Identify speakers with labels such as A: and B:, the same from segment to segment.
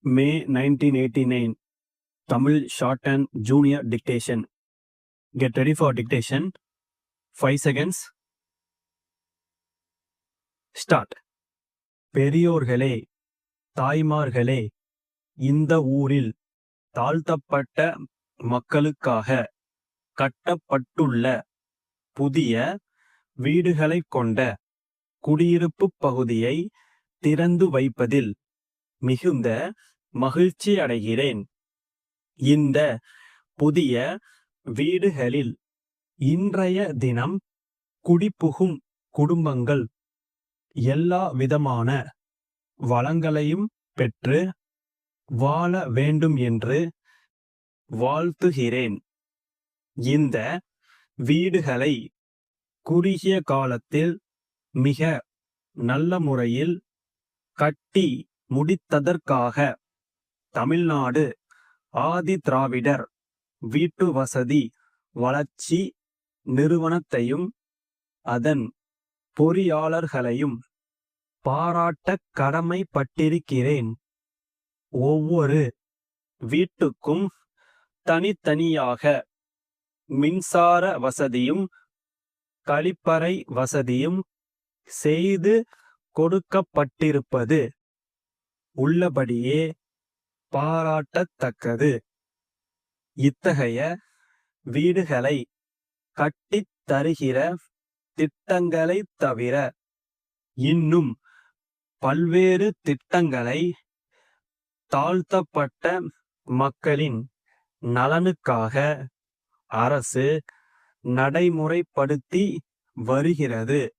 A: May 1989. Tamil Shorthand Junior Dictation. Get ready for dictation. 5 seconds. Start. பெரியோர்களே, தாய்மார்களே, இந்த ஊரில் தாழ்த்தப்பட்ட மக்களுக்காக கட்டப்பட்டுள்ள புதிய வீடுகளைக் கொண்ட குடியிருப்பு பகுதியை திறந்து வைப்பதில் மிகுந்த மகிழ்ச்சி அடைகிறேன். இந்த புதிய வீடுகளில் இன்றைய தினம் குடிபுகும் குடும்பங்கள் எல்லா விதமான வளங்களையும் பெற்று வாழ வேண்டும் என்று வாழ்த்துகிறேன். இந்த வீடுகளை குறுகிய காலத்தில் மிக நல்ல முறையில் கட்டி முடித்ததற்காக தமிழ்நாடு ஆதி திராவிடர் வீட்டு வசதி வளர்ச்சி நிறுவனத்தையும் அதன் பொறியாளர்களையும் பாராட்ட கடமைப்பட்டிருக்கிறேன். ஒவ்வொரு வீட்டுக்கும் தனித்தனியாக மின்சார வசதியும் கழிப்பறை வசதியும் செய்து கொடுக்கப்பட்டிருப்பது உள்ளபடியே பாராட்டத்தக்கது. இத்தகைய வீடுகளை கட்டித் தருகிற திட்டங்களைத் தவிர இன்னும் பல்வேறு திட்டங்களை தாழ்த்தப்பட்ட மக்களின் நலனுக்காக அரசு நடைமுறைப்படுத்தி வருகிறது.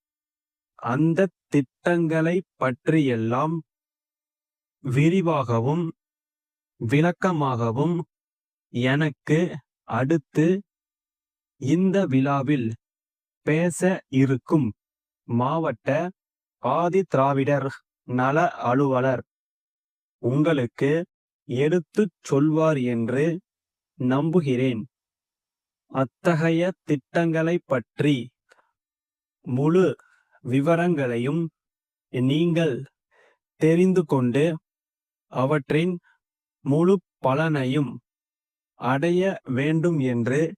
A: அந்த திட்டங்களை பற்றியெல்லாம் விரிவாகவும் விளக்கமாகவும் எனக்கு அடுத்து இந்த விழாவில் பேச இருக்கும் மாவட்ட ஆதி திராவிடர் நல அலுவலர் உங்களுக்கு எடுத்துச் சொல்வார் என்று நம்புகிறேன். அத்தகைய திட்டங்களை பற்றி முழு விவரங்களையும் நீங்கள் தெரிந்து கொண்டு அவற்றின் முழு பலனையும் அடைய வேண்டும் என்று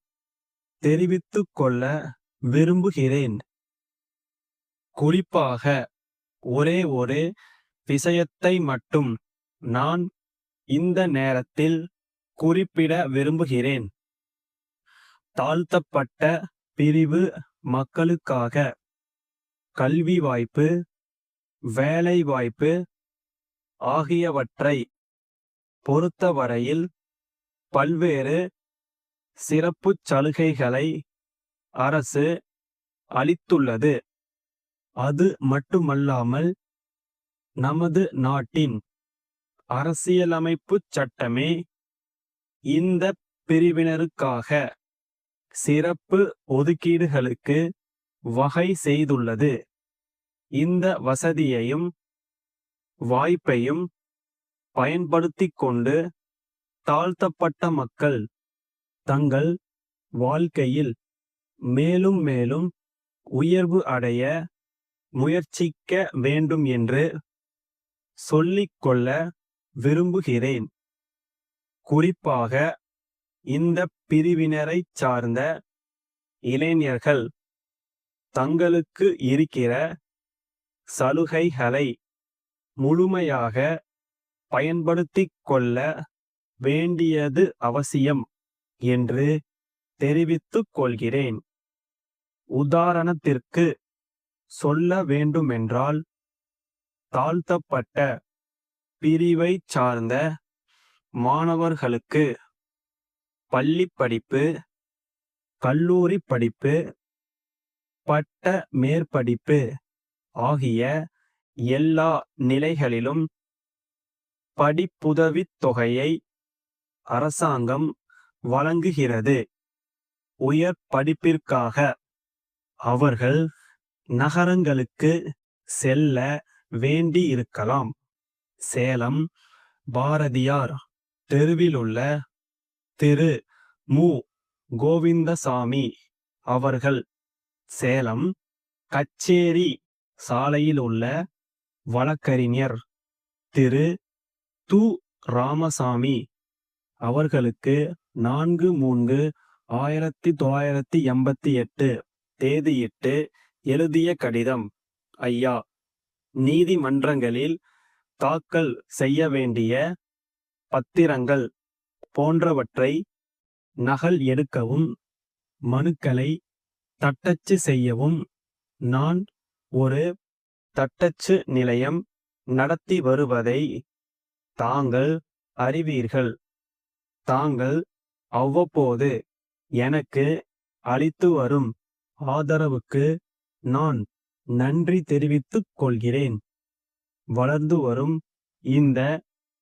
A: தெரிவித்துக் கொள்ள விரும்புகிறேன். குறிப்பாக ஒரே ஒரு விஷயத்தை மட்டும் நான் இந்த நேரத்தில் குறிப்பிட விரும்புகிறேன். தாழ்த்தப்பட்ட பிரிவு மக்களுக்காக கல்வி வாய்ப்பு, வேலை வாய்ப்பு ஆகியவற்றை பொறுத்தவரையில் பல்வேறு சிறப்புச் சலுகைகளை அரசு அளித்துள்ளது. அது மட்டுமல்லாமல் நமது நாட்டின் அரசியலமைப்புச் சட்டமே இந்த பிரிவினருக்காக சிறப்பு ஒதுக்கீடுகளுக்கு வகை செய்துள்ளது. இந்த வசதியையும் வாய்ப்பையும் பயன்படுத்திக் கொண்டு தாழ்த்தப்பட்ட மக்கள் தங்கள் வாழ்க்கையில் மேலும் மேலும் உயர்வு அடைய முயற்சிக்க வேண்டும் என்று சொல்லிக்கொள்ள விரும்புகிறேன். குறிப்பாக இந்த பிரிவினரைச் சார்ந்த இளைஞர்கள் தங்களுக்கு இருக்கிற சலுகைகளை முழுமையாக பயன்படுத்திக் கொள்ள வேண்டியது அவசியம் என்று தெரிவித்துக் கொள்கிறேன். உதாரணத்திற்கு சொல்ல வேண்டுமென்றால், தாழ்த்தப்பட்ட பிரிவைச் சார்ந்த மாணவர்களுக்கு பள்ளி படிப்பு, கல்லூரி படிப்பு, பட்ட மேற்படிப்பு ஆகிய எல்லா நிலைகளிலும் படிப்புதவித் தொகையை அரசாங்கம் வழங்குகிறது. உயர் படிப்பிற்காக அவர்கள் நகரங்களுக்கு செல்ல வேண்டியிருக்கலாம். சேலம் பாரதியார் தெருவிலுள்ள திரு மு. கோவிந்தசாமி அவர்கள், சேலம் கச்சேரி சாலையில் உள்ள வழக்கறிஞர் திரு து. ராமசாமி அவர்களுக்கு 4/3/1988 தேதியிட்டு எழுதிய கடிதம். ஐயா, நீதிமன்றங்களில் தாக்கல் செய்ய வேண்டிய பத்திரங்கள் போன்றவற்றை நகல் எடுக்கவும் மனுக்களை தட்டச்சு செய்யவும் நான் ஒரு தட்டச்சு நிலையம் நடத்தி வருவதை தாங்கள் அறிவீர்கள். தாங்கள் அவ்வப்போது எனக்கு அளித்து வரும் ஆதரவுக்கு நான் நன்றி தெரிவித்துக் கொள்கிறேன். வளர்ந்து வரும் இந்த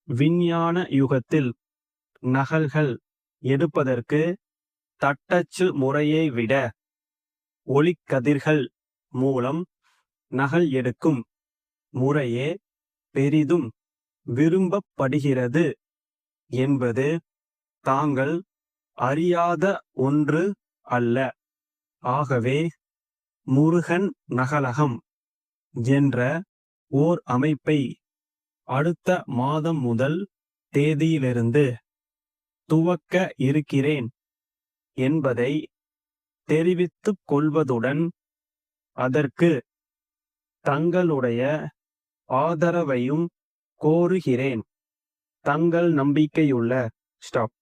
A: விஞ்ஞான யுகத்தில் நகல்கள் எடுப்பதற்கு தட்டச்சு முறையை விட ஒளிக்கதிர்கள் மூலம் நகல் எடுக்கும் முறையே பெரிதும் விரும்பப்படுகிறது என்பது தாங்கள் அறியாத ஒன்று அல்ல. ஆகவே முருகன் நகலகம் என்ற ஓர் அமைப்பை அடுத்த மாதம் முதல் தேதியிலிருந்து துவக்க இருக்கிறேன் என்பதை தெரிவித்துக் கொள்வதுடன் அதற்கு தங்களுடைய ஆதரவையும் கோருகிறேன். தங்கள் நம்பிக்கையுள்ள ஸ்டாப்.